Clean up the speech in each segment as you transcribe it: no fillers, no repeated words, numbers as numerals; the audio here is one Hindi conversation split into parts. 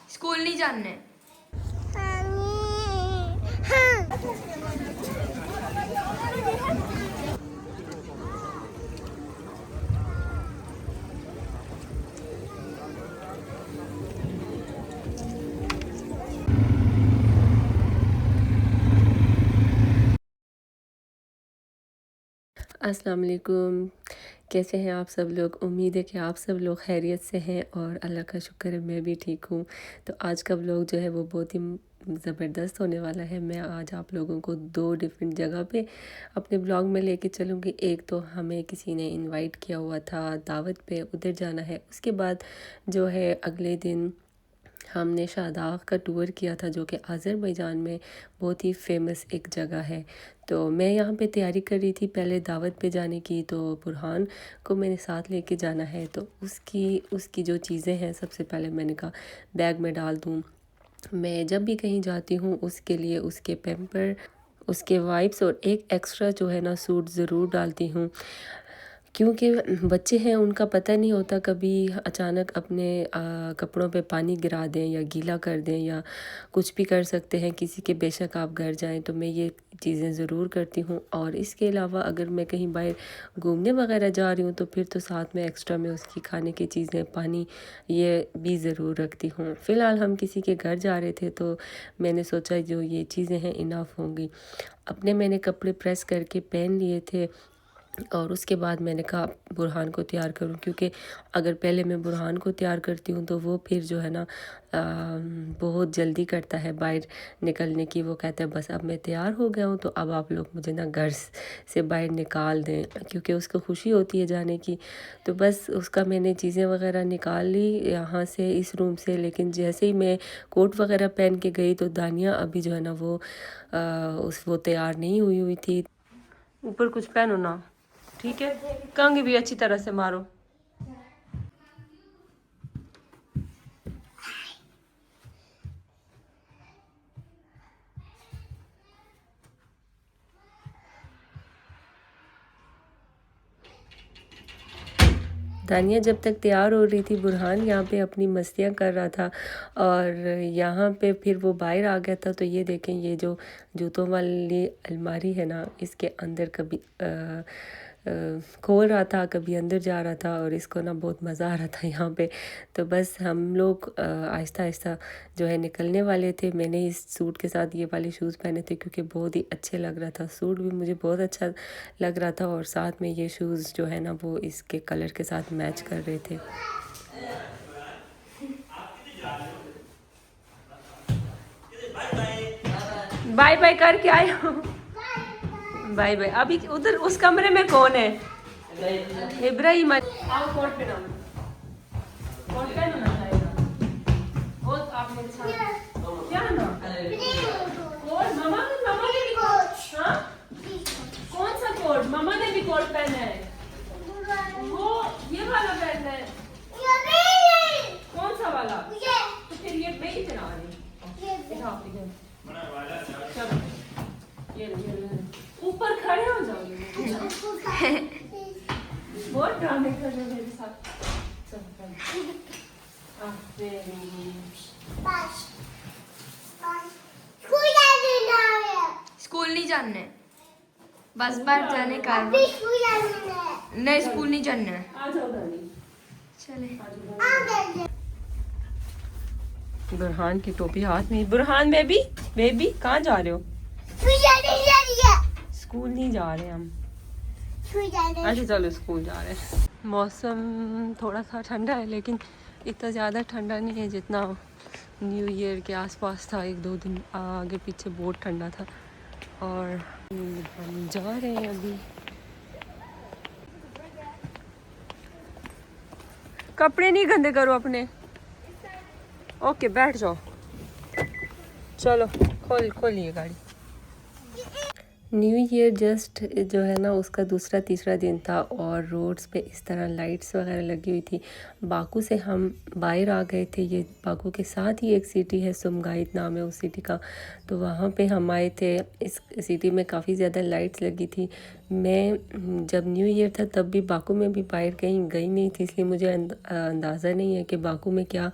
स्कूल नहीं जाने। अस्सलाम वालेकुम। कैसे हैं आप सब लोग? उम्मीद है कि आप सब लोग खैरियत से हैं और अल्लाह का शुक्र है मैं भी ठीक हूँ। तो आज का व्लॉग जो है वो बहुत ही ज़बरदस्त होने वाला है। मैं आज आप लोगों को 2 डिफरेंट जगह पे अपने ब्लॉग में लेके चलूँगी। एक तो हमें किसी ने इनवाइट किया हुआ था दावत पे, उधर जाना है। उसके बाद जो है अगले दिन हमने शादाब का टूर किया था जो कि अज़रबैजान में बहुत ही फेमस एक जगह है। तो मैं यहाँ पे तैयारी कर रही थी पहले दावत पे जाने की, तो बुरहान को मैंने साथ लेके जाना है। तो उसकी जो चीज़ें हैं सबसे पहले मैंने कहा बैग में डाल दूँ। मैं जब भी कहीं जाती हूँ उसके लिए उसके पैम्पर, उसके वाइप्स और एक एक्स्ट्रा जो है ना सूट ज़रूर डालती हूँ, क्योंकि बच्चे हैं उनका पता नहीं होता, कभी अचानक अपने कपड़ों पे पानी गिरा दें या गीला कर दें या कुछ भी कर सकते हैं किसी के, बेशक आप घर जाएं। तो मैं ये चीज़ें ज़रूर करती हूँ। और इसके अलावा अगर मैं कहीं बाहर घूमने वगैरह जा रही हूँ तो फिर तो साथ में एक्स्ट्रा में उसकी खाने की चीज़ें, पानी, ये भी ज़रूर रखती हूँ। फ़िलहाल हम किसी के घर जा रहे थे तो मैंने सोचा जो ये चीज़ें हैं इनफ होंगी। अपने मैंने कपड़े प्रेस करके पहन लिए थे और उसके बाद मैंने कहा बुरहान को तैयार करूं, क्योंकि अगर पहले मैं बुरहान को तैयार करती हूं तो वो फिर जो है ना बहुत जल्दी करता है बाहर निकलने की। वो कहता है बस अब मैं तैयार हो गया हूं तो अब आप लोग मुझे ना घर से बाहर निकाल दें, क्योंकि उसको खुशी होती है जाने की। तो बस उसका मैंने चीज़ें वगैरह निकाल ली यहाँ से, इस रूम से। लेकिन जैसे ही मैं कोट वगैरह पहन के गई तो दानिया अभी जो है ना वो तैयार नहीं हुई थी। ऊपर कुछ पहनो ना, ठीक है? कंघी भी अच्छी तरह से मारो। दानिया जब तक तैयार हो रही थी बुरहान यहाँ पे अपनी मस्तियाँ कर रहा था और यहाँ पे फिर वो बाहर आ गया था। तो ये देखें, ये जो जूतों वाली अलमारी है ना, इसके अंदर कभी खोल रहा था, कभी अंदर जा रहा था और इसको ना बहुत मज़ा आ रहा था यहाँ पे। तो बस हम लोग आहिस्ता आहिस्ता जो है निकलने वाले थे। मैंने इस सूट के साथ ये वाले शूज़ पहने थे क्योंकि बहुत ही अच्छे लग रहा था, सूट भी मुझे बहुत अच्छा लग रहा था और साथ में ये शूज़ जो है ना वो इसके कलर के साथ मैच कर रहे थे। बाय बाय करके आए हो? Bye bye. अभी उधर उस कमरे में कौन है? इब्राहिम। आओ कोट पे ना, कोट पे ना जाएगा। और आप मेरे साथ क्या ना कोट, मम्मा ने भी कोट। हाँ, कौन सा कोट? मम्मा ने भी कोट पहना है। वो ये वाला पहनना है। कौन सा वाला? तो फिर ये मैं ही चला रही। चलो ये ऊपर खड़े हो जाओगे। बहुत ड्रामे कर रहे हो मेरे साथ। स्कूल नहीं जाने, बस बाहर जाने का। नहीं, स्कूल नहीं जाना। आ जाओ दादी। चले। बुरहान की टोपी हाथ में। बुरहान बेबी कहाँ जा रहे हो? स्कूल नहीं जा रहे हम। अच्छा चलो स्कूल जा रहे हैं। मौसम थोड़ा सा ठंडा है लेकिन इतना ज़्यादा ठंडा नहीं है जितना न्यू ईयर के आसपास था। 1-2 दिन आगे पीछे बहुत ठंडा था। और हम जा रहे हैं अभी। कपड़े नहीं गंदे करो अपने। ओके बैठ जाओ। चलो खोलिए गाड़ी। न्यू ईयर जस्ट जो है ना उसका दूसरा तीसरा दिन था और रोड्स पे इस तरह लाइट्स वगैरह लगी हुई थी। बाकू से हम बाहर आ गए थे। ये बाकू के साथ ही एक सिटी है, सुमगाइट नाम है उस सिटी का। तो वहाँ पे हम आए थे। इस सिटी में काफ़ी ज़्यादा लाइट्स लगी थी। मैं जब न्यू ईयर था तब भी बाकू में भी बाहर कहीं गई नहीं थी, इसलिए मुझे अंदाज़ा नहीं है कि बाकू में क्या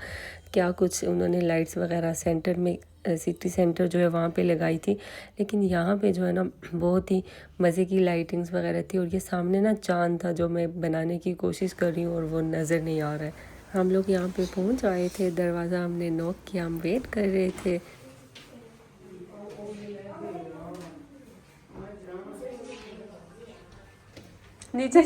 क्या कुछ उन्होंने लाइट्स वगैरह सेंटर में सिटी सेंटर जो है वहाँ पे लगाई थी। लेकिन यहाँ पे जो है ना बहुत ही मज़े की लाइटिंग्स वगैरह थी। और ये सामने ना चाँद था जो मैं बनाने की कोशिश कर रही हूँ और वो नज़र नहीं आ रहा है। हम लोग यहाँ पे पहुँच आए थे। दरवाज़ा हमने नॉक किया, हम वेट कर रहे थे। नीचे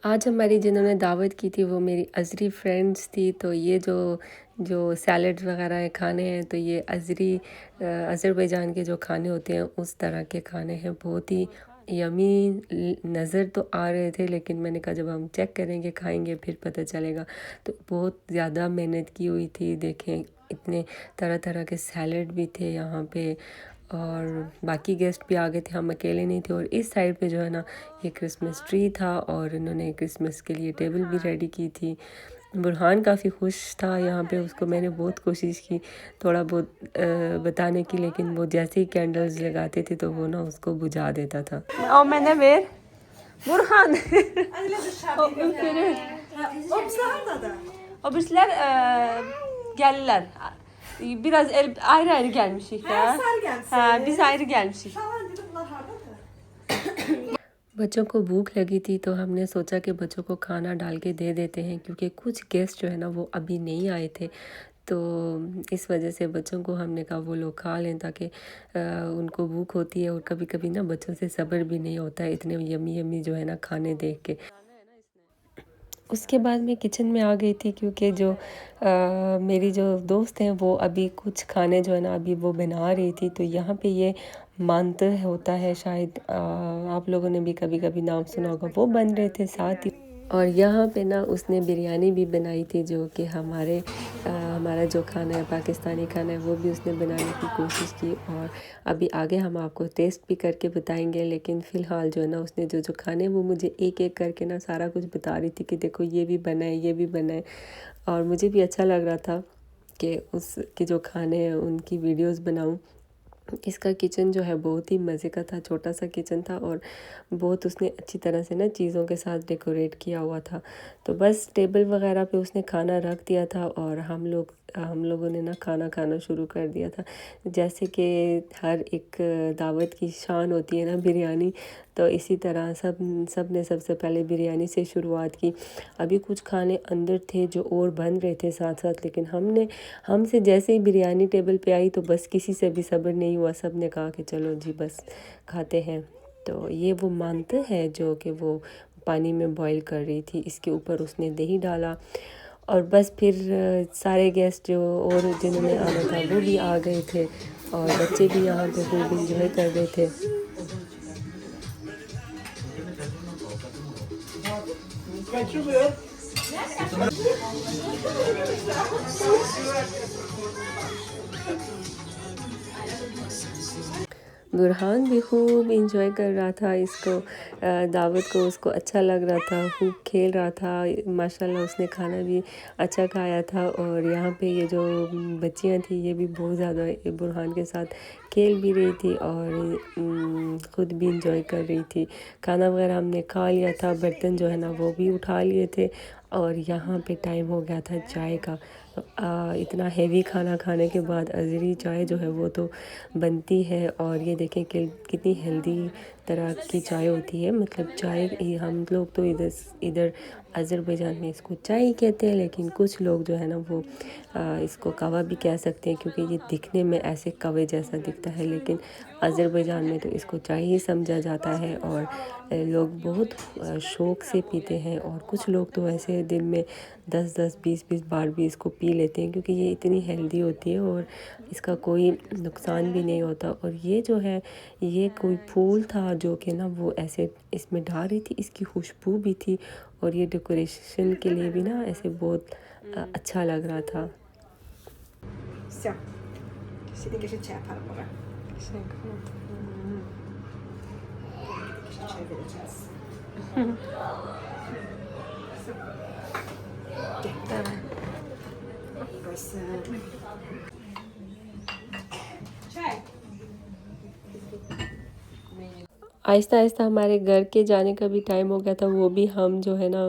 आज हमारी जिन्होंने दावत की थी वो मेरी अज़री फ्रेंड्स थी। तो ये जो जो सैलड वगैरह है खाने हैं, तो ये अज़रबैजान के जो खाने होते हैं उस तरह के खाने हैं। बहुत ही यमी नज़र तो आ रहे थे, लेकिन मैंने कहा जब हम चेक करेंगे खाएंगे फिर पता चलेगा। तो बहुत ज़्यादा मेहनत की हुई थी। देखें इतने तरह तरह के सैलड भी थे यहाँ पे और बाकी गेस्ट भी आ गए थे, हम अकेले नहीं थे। और इस साइड पे जो है ना ये क्रिसमस ट्री था और इन्होंने क्रिसमस के लिए टेबल भी रेडी की थी। बुरहान काफ़ी खुश था यहाँ पे। उसको मैंने बहुत कोशिश की थोड़ा बहुत बताने की, लेकिन वो जैसे ही कैंडल्स लगाते थे तो वो ना उसको बुझा देता था। और मैंने where Burhan. O bizler geldiler. Biraz ayrı ayrı gelmişik ya. Biz ayrı gelmişik. बच्चों को भूख लगी थी तो हमने सोचा कि बच्चों को खाना डाल के दे देते हैं, क्योंकि कुछ गेस्ट जो है ना वो अभी नहीं आए थे। तो इस वजह से बच्चों को हमने कहा वो लोग खा लें, ताकि उनको भूख होती है और कभी कभी ना बच्चों से सब्र भी नहीं होता है इतने यमी यमी जो है ना खाने देख के। उसके बाद मैं किचन में आ गई थी, क्योंकि जो मेरी जो दोस्त हैं वो अभी कुछ खाने जो है ना अभी वो बना रही थी। तो यहाँ पे ये मांत होता है, शायद आप लोगों ने भी कभी कभी नाम सुना होगा, वो बन रहे थे साथ ही। और यहाँ पे ना उसने बिरयानी भी बनाई थी, जो कि हमारा जो खाना है पाकिस्तानी खाना है वो भी उसने बनाने की कोशिश की। और अभी आगे हम आपको टेस्ट भी करके बताएंगे। लेकिन फ़िलहाल जो है ना उसने जो जो खाने वो मुझे एक एक करके ना सारा कुछ बता रही थी कि देखो ये भी बना है, ये भी बना है। और मुझे भी अच्छा लग रहा था कि उसके जो खाने हैं उनकी वीडियोस बनाऊं। इसका किचन जो है बहुत ही मज़े का था, छोटा सा किचन था और बहुत उसने अच्छी तरह से ना चीज़ों के साथ डेकोरेट किया हुआ था। तो बस टेबल वगैरह पे उसने खाना रख दिया था और हम लोगों ने ना खाना खाना शुरू कर दिया था। जैसे कि हर एक दावत की शान होती है ना बिरयानी, तो इसी तरह सब ने सबसे पहले बिरयानी से शुरुआत की। अभी कुछ खाने अंदर थे जो और बन रहे थे साथ साथ, लेकिन हमसे जैसे ही बिरयानी टेबल पे आई तो बस किसी से भी सब्र नहीं हुआ। सब ने कहा कि चलो जी बस खाते हैं। तो ये वो मानते हैं जो कि वो पानी में बॉईल कर रही थी, इसके ऊपर उसने दही डाला और बस फिर सारे गेस्ट जो और जिन्होंने आना था वो भी आ गए थे और बच्चे भी यहाँ पे खूब इंजॉय कर रहे थे। बुरहान भी खूब इंजॉय कर रहा था इसको दावत को, उसको अच्छा लग रहा था, खूब खेल रहा था। माशाल्लाह उसने खाना भी अच्छा खाया था। और यहाँ पे ये जो बच्चियाँ थी ये भी बहुत ज़्यादा बुरहान के साथ खेल भी रही थी और ख़ुद भी इंजॉय कर रही थी। खाना वगैरह हमने खा लिया था, बर्तन जो है ना वो भी उठा लिए थे और यहाँ पे टाइम हो गया था चाय का। इतना हेवी खाना खाने के बाद अज़री चाय जो है वो तो बनती है। और ये देखें कि कितनी हेल्दी तरह की चाय होती है। मतलब चाय हम लोग तो इधर अज़रबैजान में इसको चाय ही कहते हैं, लेकिन कुछ लोग जो है ना वो इसको कवा भी कह सकते हैं, क्योंकि ये दिखने में ऐसे कवे जैसा दिखता है, लेकिन अज़रबैजान में तो इसको चाय ही समझा जाता है और लोग बहुत शौक़ से पीते हैं। और कुछ लोग तो ऐसे दिन में 10-10 20-20 बार भी इसको पी लेते हैं, क्योंकि ये इतनी हेल्दी होती है और इसका कोई नुकसान भी नहीं होता। और ये जो है ये कोई फूल था जो कि ना वो ऐसे इसमें डाल रही थी, इसकी खुशबू भी थी और ये डेकोरेशन के लिए भी ना ऐसे बहुत अच्छा लग रहा था। Si din kanske çay bara. Çay vereceğiz. Burası. Çay. Aahista Aahista हमारे घर के जाने का भी टाइम हो गया था। वो भी हम जो है ना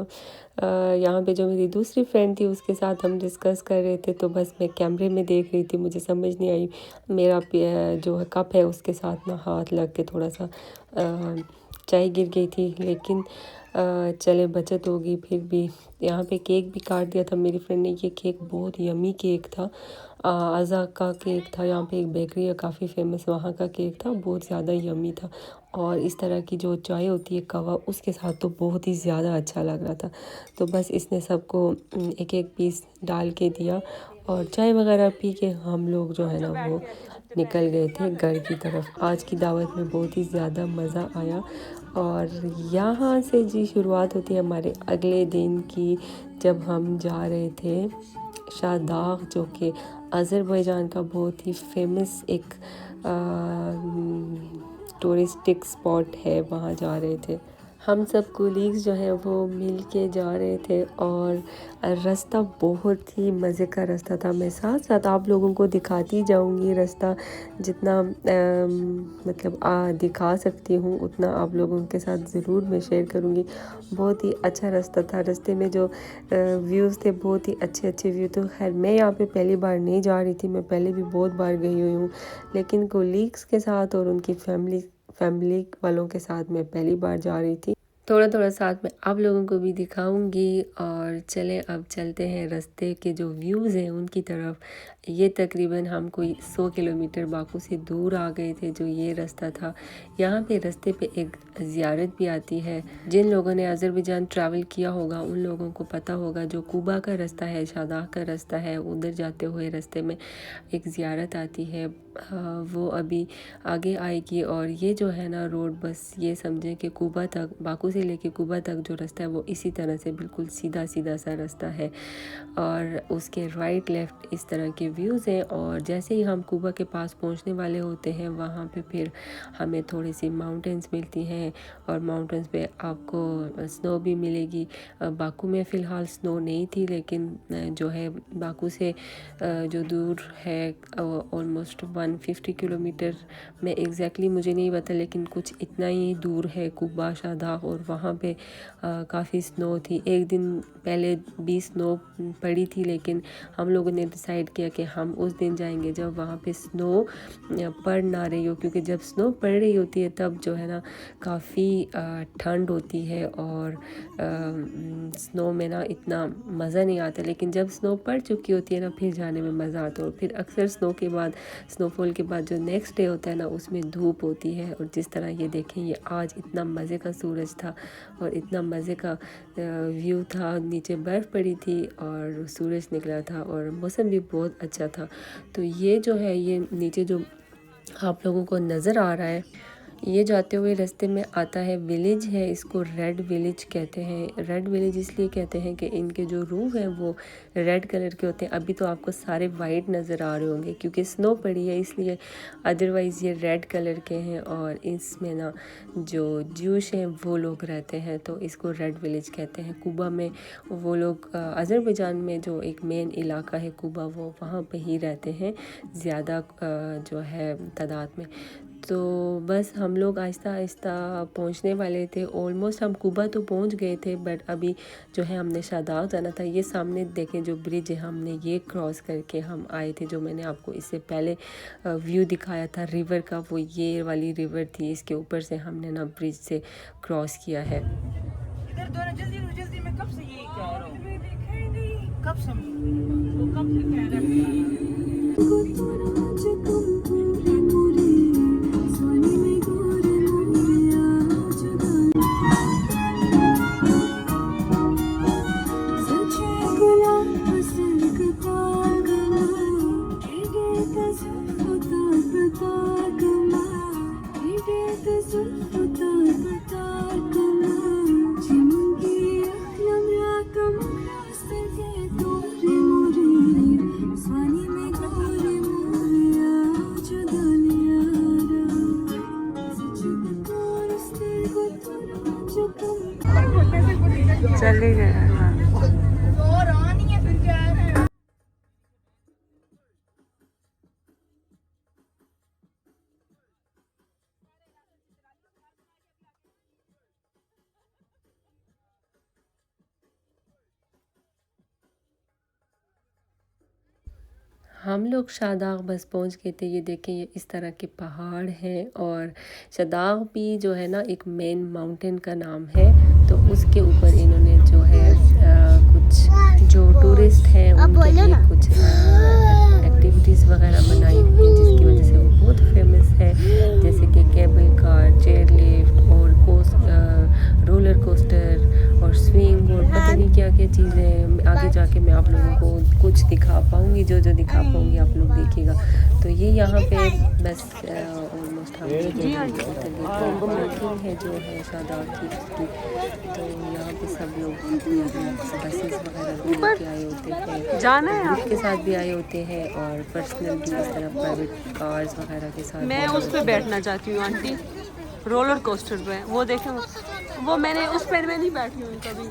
यहाँ पे जो मेरी दूसरी फ्रेंड थी उसके साथ हम डिस्कस कर रहे थे। तो बस मैं कैमरे में देख रही थी, मुझे समझ नहीं आई, मेरा जो है कप है उसके साथ ना हाथ लग के थोड़ा सा चाय गिर गई थी। लेकिन चले बचत होगी। फिर भी यहाँ पे केक भी काट दिया था मेरी फ्रेंड ने। ये केक बहुत यमी केक था, आज़ा का केक था। यहाँ पे एक बेकरी है काफ़ी फेमस, वहाँ का केक था, बहुत ज़्यादा यमी था। और इस तरह की जो चाय होती है कवा, उसके साथ तो बहुत ही ज़्यादा अच्छा लग रहा था। तो बस इसने सबको एक एक पीस डाल के दिया और चाय वगैरह पी के हम लोग जो है ना वो निकल गए थे घर की तरफ। आज की दावत में बहुत ही ज़्यादा मज़ा आया। और यहाँ से जी शुरुआत होती है हमारे अगले दिन की, जब हम जा रहे थे शादाग, जो कि अज़रबैजान का बहुत ही फेमस एक टूरिस्टिक स्पॉट है, वहाँ जा रहे थे। हम सब कोलीग्स जो है वो मिल के जा रहे थे और रास्ता बहुत ही मज़े का रास्ता था। मैं साथ साथ आप लोगों को दिखाती जाऊंगी रास्ता, जितना मतलब दिखा सकती हूँ उतना आप लोगों के साथ ज़रूर मैं शेयर करूँगी। बहुत ही अच्छा रास्ता था। रास्ते में जो व्यूज़ थे बहुत ही अच्छे अच्छे व्यू। तो खैर मैं यहाँ पे पहली बार नहीं जा रही थी, मैं पहले भी बहुत बार गई हुई हूँ, लेकिन कोलीग्स के साथ और उनकी फैमिली वालों के साथ मैं पहली बार जा रही थी। थोड़ा थोड़ा साथ में आप लोगों को भी दिखाऊंगी। और चलें अब चलते हैं रास्ते के जो व्यूज़ हैं उनकी तरफ। ये तकरीबन हम कोई 100 किलोमीटर बाकू से दूर आ गए थे, जो ये रास्ता था। यहाँ पे रास्ते पे एक ज़ियारत भी आती है। जिन लोगों ने अज़रबैजान ट्रैवल किया होगा उन लोगों को पता होगा, जो कूबा का रास्ता है, शादाग का रास्ता है, उधर जाते हुए रास्ते में एक ज़ियारत आती है, वो अभी आगे आएगी। और ये जो है ना रोड, बस ये समझें कि कूबा तक, बाकू से लेके कूबा तक जो रास्ता है वो इसी तरह से बिल्कुल सीधा सीधा सा रास्ता है। और उसके राइट लेफ़्ट इस तरह के व्यूज़ हैं। और जैसे ही हम कूबा के पास पहुंचने वाले होते हैं, वहाँ पे फिर हमें थोड़ी सी माउंटेंस मिलती हैं और माउंटेंस पे आपको स्नो भी मिलेगी। बाकू में फ़िलहाल स्नो नहीं थी, लेकिन जो है बाकू से जो दूर है ऑलमोस्ट 150 किलोमीटर में, एग्जैक्टली मुझे नहीं पता, लेकिन कुछ इतना ही दूर है कूबा शादाग। और वहाँ पे काफ़ी स्नो थी। एक दिन पहले भी स्नो पड़ी थी, लेकिन हम लोगों ने डिसाइड किया कि हम उस दिन जाएंगे जब वहाँ पे स्नो पड़ ना रही हो, क्योंकि जब स्नो पड़ रही होती है तब जो है ना काफ़ी ठंड होती है और स्नो में ना इतना मज़ा नहीं आता। लेकिन जब स्नो पड़ चुकी होती है ना, फिर जाने में मज़ा आता है। और फिर अक्सर स्नो के बाद, स्नोफॉल के बाद जो नेक्स्ट डे होता है ना, उसमें धूप होती है। और जिस तरह ये देखें, ये आज इतना मज़े का सूरज था और इतना मज़े का व्यू था। नीचे बर्फ़ पड़ी थी और सूरज निकला था और मौसम भी बहुत अच्छा था। तो ये जो है, ये नीचे जो आप लोगों को नज़र आ रहा है, ये जाते हुए रास्ते में आता है विलेज है, इसको रेड विलेज कहते हैं। रेड विलेज इसलिए कहते हैं कि इनके जो रूफ हैं वो रेड कलर के होते हैं। अभी तो आपको सारे वाइट नज़र आ रहे होंगे क्योंकि स्नो पड़ी है इसलिए, अदरवाइज़ ये रेड कलर के हैं। और इसमें ना जो ज्यूश हैं वो लोग रहते हैं, तो इसको रेड विलेज कहते हैं। कूबा में वो लोग, अज़रबैजान में जो एक मेन इलाका है कूबा, वो वहाँ पे ही रहते हैं ज़्यादा जो है तादाद में। तो बस हम लोग आहिस्ता आहिस्ता पहुंचने वाले थे। ऑलमोस्ट हम कूबा तो पहुंच गए थे, बट अभी जो है हमने शादाग जाना था। ये सामने देखें जो ब्रिज है, हमने ये क्रॉस करके हम आए थे। जो मैंने आपको इससे पहले व्यू दिखाया था रिवर का, वो ये वाली रिवर थी, इसके ऊपर से हमने ना ब्रिज से क्रॉस किया है। इधर दोनों जल्दी मैं कब से यही कह रहा हूँ, कब से वो कब से कह रहा है। चले गए। हाँ। और आनी है फिर क्या है। हम लोग शादाब बस पहुंच गए थे। ये देखें, ये इस तरह के पहाड़ हैं और शादाब भी जो है ना एक मेन माउंटेन का नाम है। तो उसके ऊपर इन्होंने जो है कुछ जो टूरिस्ट हैं उनके लिए कुछ एक्टिविटीज़ वगैरह बनाई हुई हैं, जिसकी वजह से वो बहुत फेमस है। जैसे कि केबल कार, चेयर लिफ्ट और रोलर कोस्टर और स्विंग और पता नहीं क्या क्या चीज़ें। आगे जाके मैं आप लोगों को कुछ दिखा पाऊँगी, जो दिखा पाऊँगी आप लोग देखिएगा। तो ये यहाँ पे बस ऑलमोस्ट हम पार्किंग है जो है शादाब की उसकी। तो यहाँ पे सब लोग बसेस वगैरह भी लेके आए होते हैं, जाना है ग्रुप के साथ भी आए होते हैं और पर्सनल भी इस तरह प्राइवेट कार्स वगैरह के साथ। मैं उस पर बैठना चाहती हूँ आंटी, रोलर कोस्टर पे। वो देखें, वो मैंने उस पर में नहीं बैठी हूँ कभी।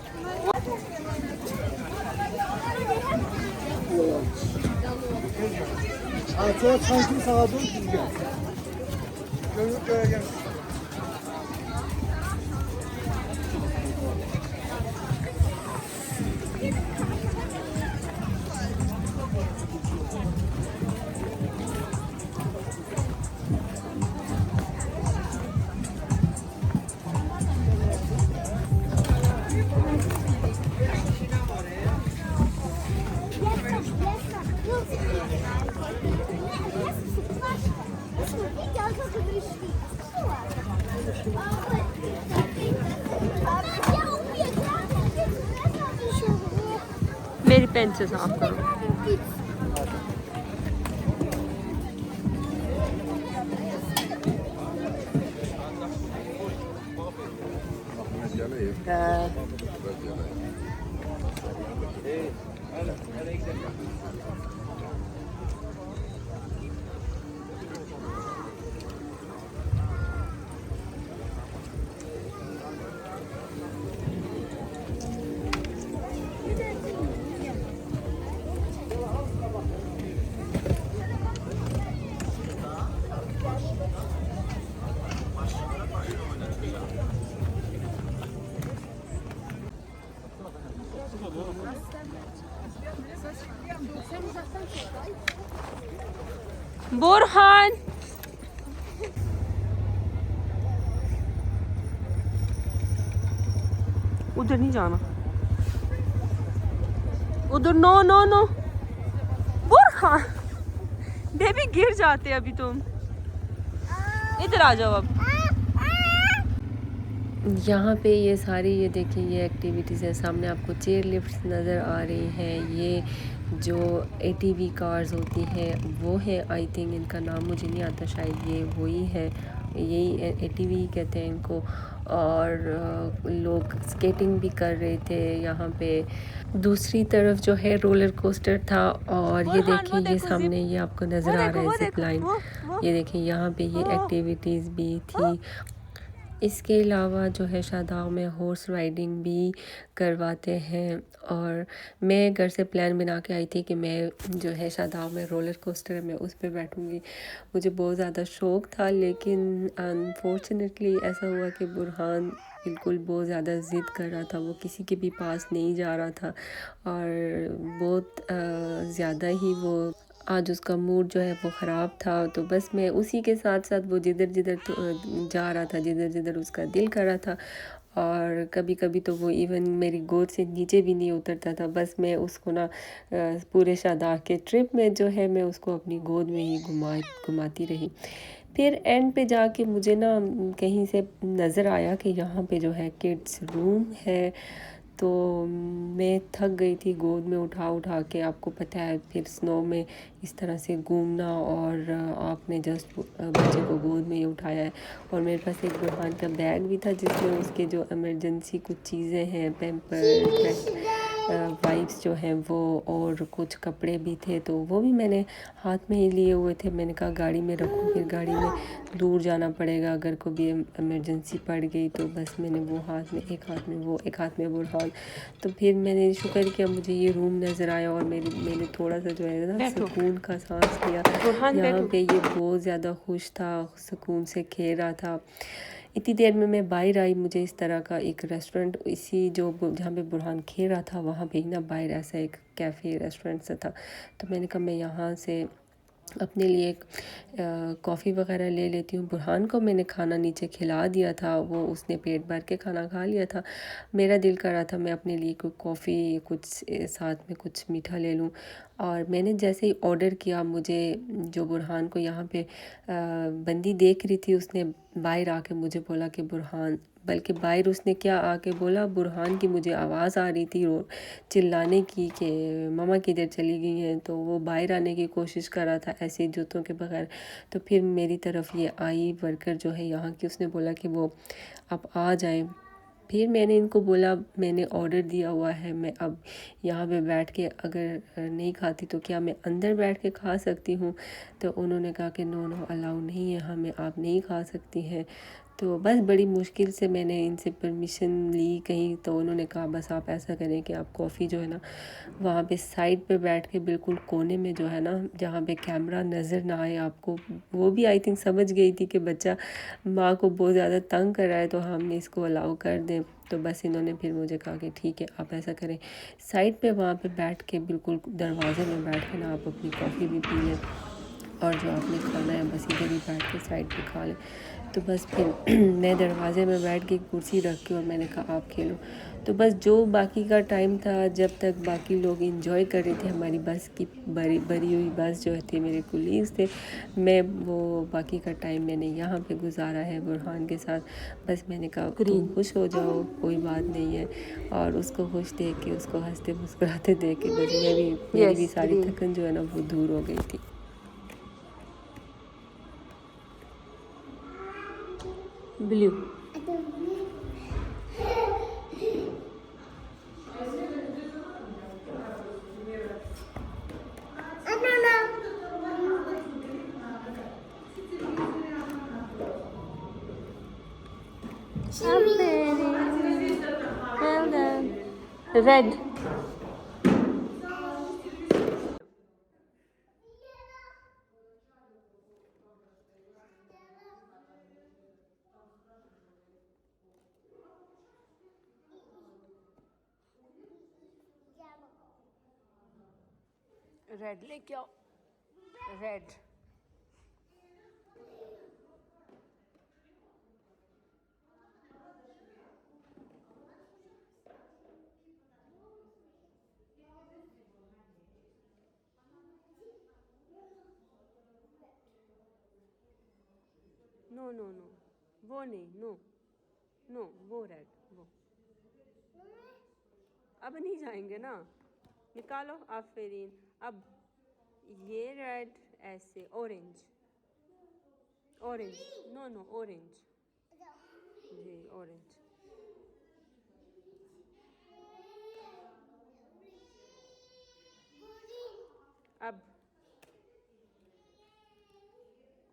मेरी पेन से साफ करो। बुरहान, उधर नहीं जाना, उधर no no no. Burhan baby गिर जाते अभी तुम, इधर आ जाओ। अब यहाँ पे ये सारी ये देखिए ये एक्टिविटीज़ है। सामने आपको चेयर लिफ्ट्स नज़र आ रही हैं। ये जो ATV कार्स होती हैं वो है, आई थिंक इनका नाम मुझे नहीं आता, शायद ये वही है, यही ATV कहते हैं इनको। और लोग स्केटिंग भी कर रहे थे यहाँ पे। दूसरी तरफ जो है रोलर कोस्टर था। और ये देखिए ये सामने ये आपको नज़र आ रहा है जिप लाइन। ये देखिए यहाँ पे ये एक्टिविटीज़ भी थी। इसके अलावा जो है शादाब में हॉर्स राइडिंग भी करवाते हैं। और मैं घर से प्लान बना के आई थी कि मैं जो है शादाब में रोलर कोस्टर में उस पर बैठूंगी। मुझे बहुत ज़्यादा शौक़ था, लेकिन अनफॉर्चुनेटली ऐसा हुआ कि बुरहान बिल्कुल बहुत ज़्यादा ज़िद कर रहा था। वो किसी के भी पास नहीं जा रहा था और बहुत ज़्यादा ही वो आज उसका मूड जो है वो ख़राब था। तो बस मैं उसी के साथ साथ वो जिधर जिधर जा रहा था, जिधर जिधर उसका दिल कर रहा था। और कभी कभी तो वो इवन मेरी गोद से नीचे भी नहीं उतरता था। बस मैं उसको ना पूरे शादाब के ट्रिप में जो है मैं उसको अपनी गोद में ही घुमाती रही। फिर एंड पे जाके मुझे ना कहीं से नज़र आया कि यहाँ पे जो है किड्स रूम है। तो मैं थक गई थी गोद में उठा के। आपको पता है फिर स्नो में इस तरह से घूमना, और आपने जस्ट बच्चे को गोद में ही उठाया है। और मेरे पास एक बुरहान का बैग भी था जिसमें उसके जो इमरजेंसी कुछ चीज़ें हैं, पैम्पर वाइप्स जो हैं वो और कुछ कपड़े भी थे, तो वो भी मैंने हाथ में ही लिए हुए थे। मैंने कहा गाड़ी में रखूँ, फिर गाड़ी में दूर जाना पड़ेगा, अगर कोई भी इमरजेंसी पड़ गई तो बस मैंने वो हाथ में, एक हाथ में वो, एक हाथ में बुरहान। तो फिर मैंने शुक्र किया मुझे ये रूम नज़र आया और मैंने थोड़ा सा जो है ना सुकून का सांस लिया। यहाँ पे ये बहुत ज़्यादा खुश था, सुकून से खेल रहा था। इतनी देर में मैं बाहर आई, मुझे इस तरह का एक रेस्टोरेंट, इसी जो जहाँ पे बुरहान खेल रहा था वहाँ पे ही ना बाहर ऐसा एक कैफ़े रेस्टोरेंट सा था। तो मैंने कहा मैं यहाँ से अपने लिए एक कॉफ़ी वगैरह ले लेती हूँ। बुरहान को मैंने खाना नीचे खिला दिया था, वो उसने पेट भर के खाना खा लिया था। मेरा दिल कर रहा था मैं अपने लिए कोई कॉफ़ी, कुछ साथ में कुछ मीठा ले लूँ। और मैंने जैसे ही ऑर्डर किया, मुझे जो बुरहान को यहाँ पे बंदी देख रही थी, उसने बाहर आके मुझे बोला कि बुरहान, बल्कि बाहर उसने क्या आके बोला, बुरहान की मुझे आवाज़ आ रही थी चिल्लाने की कि ममा किधर चली गई हैं। तो वो बाहर आने की कोशिश कर रहा था ऐसे जूतों के बगैर। तो फिर मेरी तरफ ये आई वर्कर जो है यहाँ की, उसने बोला कि वो आप आ जाएं। फिर मैंने इनको बोला मैंने ऑर्डर दिया हुआ है, मैं अब यहाँ पे बैठ के अगर नहीं खाती तो क्या मैं अंदर बैठ के खा सकती हूँ। तो उन्होंने कहा कि नो नो अलाउ नहीं है हमें, आप नहीं खा सकती हैं। तो बस बड़ी मुश्किल से मैंने इनसे परमिशन ली कहीं, तो उन्होंने कहा बस आप ऐसा करें कि आप कॉफ़ी जो है ना वहाँ पे साइड पे बैठ के बिल्कुल कोने में जो है ना, जहाँ पे कैमरा नज़र ना आए आपको। वो भी आई थिंक समझ गई थी कि बच्चा माँ को बहुत ज़्यादा तंग कर रहा है, तो हम इसको अलाउ कर दें। तो बस इन्होंने फिर मुझे कहा कि ठीक है आप ऐसा करें, साइड पे वहाँ पे बैठ के बिल्कुल दरवाज़े में बैठ के ना आप अपनी कॉफ़ी भी पी लें, और जो आपने खाना है बस इधर ही बैठ के साइड पे खा लें। तो बस फिर मैं दरवाज़े में बैठ के कुर्सी रख के और मैंने कहा आप खेलो। तो बस जो बाकी का टाइम था, जब तक बाकी लोग इंजॉय कर रहे थे हमारी बस की भरी हुई बस जो थे, मेरे कुलीग्स थे, मैं वो बाकी का टाइम मैंने यहाँ पे गुजारा है बुरहान के साथ। बस मैंने कहा तुम खुश हो जाओ, कोई बात नहीं है। और उसको खुश देख के, उसको हंसते मुस्कुराते देख के बस मेरी भी सारी थकन जो है ना वो दूर हो गई थी। ब्लू रेड रेड लेके आओ, रेड नो नो नो वो नहीं, नो नो वो रेड, वो अब नहीं जाएंगे ना, निकालो आफरीन। अब ये रेड ऐसे, orange orange, no no orange, जी ऑरेंज।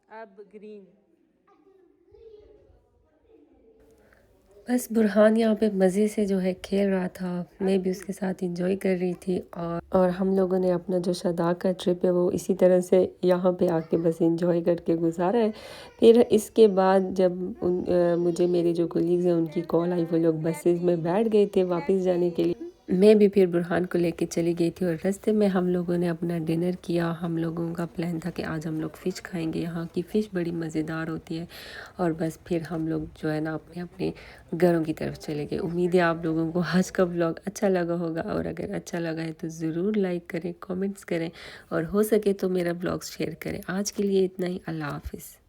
अब ग्रीन। बस बुरहान यहाँ पे मज़े से जो है खेल रहा था, मैं भी उसके साथ इंजॉय कर रही थी। और हम लोगों ने अपना जो शदाक का ट्रिप है वो इसी तरह से यहाँ पे आके बस इंजॉय करके गुजारा है। फिर इसके बाद जब मुझे मेरे जो कोलीग्स हैं उनकी कॉल आई, वो लोग बसेस में बैठ गए थे वापस जाने के लिए। मैं भी फिर बुरहान को लेके चली गई थी और रास्ते में हम लोगों ने अपना डिनर किया। हम लोगों का प्लान था कि आज हम लोग फ़िश खाएंगे, यहाँ की फ़िश बड़ी मज़ेदार होती है। और बस फिर हम लोग जो है ना अपने अपने घरों की तरफ चले गए। उम्मीद है आप लोगों को आज का व्लॉग अच्छा लगा होगा, और अगर अच्छा लगा है तो ज़रूर लाइक करें, कमेंट्स करें, और हो सके तो मेरा व्लॉग शेयर करें। आज के लिए इतना ही, अल्लाह हाफिज़।